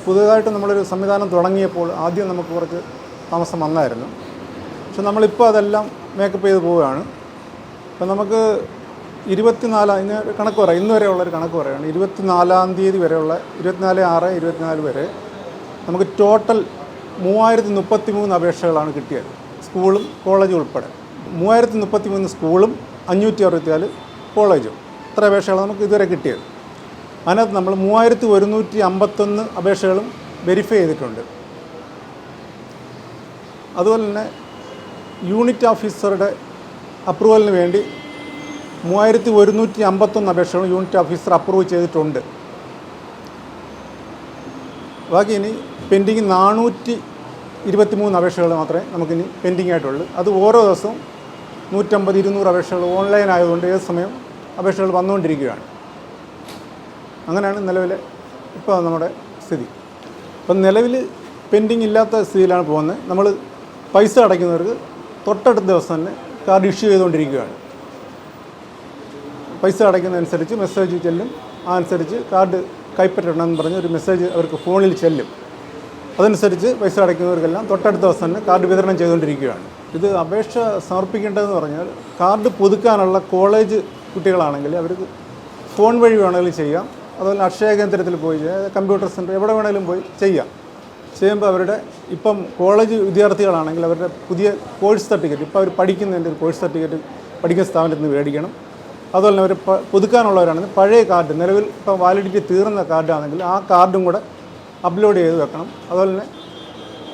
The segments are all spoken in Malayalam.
പുതുതായിട്ട് നമ്മളൊരു സംവിധാനം തുടങ്ങിയപ്പോൾ ആദ്യം നമുക്ക് കുറച്ച് താമസം വന്നായിരുന്നു. പക്ഷെ നമ്മളിപ്പോൾ അതെല്ലാം മേക്കപ്പ് ചെയ്ത് പോവുകയാണ്. ഇപ്പം നമുക്ക് 24 ഇന്ന് കണക്ക് പറയാം, ഇന്ന് വരെയുള്ളൊരു കണക്ക് പറയുകയാണ്. 24-ാം തീയതി വരെയുള്ള 24/6/24 വരെ നമുക്ക് ടോട്ടൽ 3033 അപേക്ഷകളാണ് കിട്ടിയത്, സ്കൂളും കോളേജും ഉൾപ്പെടെ. 3033 സ്കൂളും 564 കോളേജും. ഇത്ര അപേക്ഷകളാണ് നമുക്ക് ഇതുവരെ കിട്ടിയത്. അതിനകത്ത് നമ്മൾ 3151 അപേക്ഷകളും വെരിഫൈ ചെയ്തിട്ടുണ്ട്. അതുപോലെ തന്നെ യൂണിറ്റ് ഓഫീസറുടെ അപ്രൂവലിന് വേണ്ടി 3151 അപേക്ഷകളും യൂണിറ്റ് ഓഫീസർ അപ്രൂവ് ചെയ്തിട്ടുണ്ട്. ബാക്കി ഇനി പെൻഡിങ് 423 അപേക്ഷകൾ മാത്രമേ നമുക്കിനി പെൻഡിങ് ആയിട്ടുള്ളൂ. അത് ഓരോ ദിവസവും 150-200 അപേക്ഷകൾ ഓൺലൈൻ ആയതുകൊണ്ട് ഏത് സമയം അപേക്ഷകൾ വന്നുകൊണ്ടിരിക്കുകയാണ്. അങ്ങനെയാണ് നിലവിലെ ഇപ്പോൾ നമ്മുടെ സ്ഥിതി. അപ്പം നിലവിൽ പെൻഡിങ് ഇല്ലാത്ത സ്ഥിതിയിലാണ് പോകുന്നത്. നമ്മൾ പൈസ അടയ്ക്കുന്നവർക്ക് തൊട്ടടുത്ത ദിവസം തന്നെ കാർഡ് ഇഷ്യൂ ചെയ്തുകൊണ്ടിരിക്കുകയാണ്. പൈസ അടയ്ക്കുന്നതനുസരിച്ച് മെസ്സേജ് ചെല്ലും. അതനുസരിച്ച് കാർഡ് കൈപ്പറ്റണമെന്ന് പറഞ്ഞ് ഒരു മെസ്സേജ് അവർക്ക് ഫോണിൽ ചെല്ലും. അതനുസരിച്ച് പൈസ അടയ്ക്കുന്നവർക്കെല്ലാം തൊട്ടടുത്ത ദിവസം തന്നെ കാർഡ് വിതരണം ചെയ്തുകൊണ്ടിരിക്കുകയാണ്. ഇത് അപേക്ഷ സമർപ്പിക്കേണ്ടതെന്ന് പറഞ്ഞാൽ കാർഡ് പുതുക്കാനുള്ള കോളേജ് കുട്ടികളാണെങ്കിൽ അവർക്ക് ഫോൺ വഴി വേണമെങ്കിലും ചെയ്യാം. അതുപോലെ അക്ഷയ കേന്ദ്രത്തിൽ പോയി കമ്പ്യൂട്ടർ സെൻറ്റർ എവിടെ വേണമെങ്കിലും പോയി ചെയ്യാം. ചെയ്യുമ്പോൾ അവരുടെ ഇപ്പം കോളേജ് വിദ്യാർത്ഥികളാണെങ്കിൽ അവരുടെ പുതിയ കോഴ്സ് സർട്ടിഫിക്കറ്റ്, ഇപ്പോൾ അവർ പഠിക്കുന്നതിൻ്റെ ഒരു കോഴ്സ് സർട്ടിഫിക്കറ്റ് പഠിക്കുന്ന സ്ഥാപനത്തിൽ നിന്ന് മേടിക്കണം. അതുപോലെ തന്നെ അവർ പുതുക്കാനുള്ളവരാണെങ്കിൽ പഴയ കാർഡ്, നിലവിൽ ഇപ്പോൾ വാലിഡിറ്റി തീർന്ന കാർഡാണെങ്കിൽ ആ കാർഡും കൂടെ അപ്ലോഡ് ചെയ്ത് വെക്കണം. അതുപോലെ തന്നെ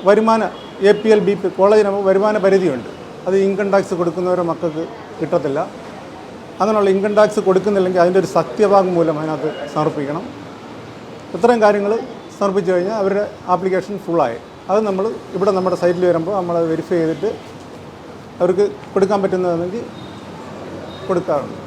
വരുമാന APL BP കോളേജിനാകുമ്പോൾ വരുമാന പരിധിയുണ്ട്. അത് ഇൻകം ടാക്സ് കൊടുക്കുന്നവരുടെ മക്കൾക്ക് കിട്ടത്തില്ല. അങ്ങനെയുള്ള ഇൻകം ടാക്സ് കൊടുക്കുന്നില്ലെങ്കിൽ അതിൻ്റെ ഒരു സത്യവാങ്മൂലം അതിനകത്ത് സമർപ്പിക്കണം. ഇത്രയും കാര്യങ്ങൾ സമർപ്പിച്ചു കഴിഞ്ഞാൽ അവരുടെ ആപ്ലിക്കേഷൻ ഫുള്ളായി. അത് നമ്മൾ ഇവിടെ നമ്മുടെ സൈറ്റിൽ വരുമ്പോൾ നമ്മൾ വെരിഫൈ ചെയ്തിട്ട് അവർക്ക് കൊടുക്കാൻ പറ്റുന്നതാണെങ്കിൽ കൊടുക്കാറുണ്ട്.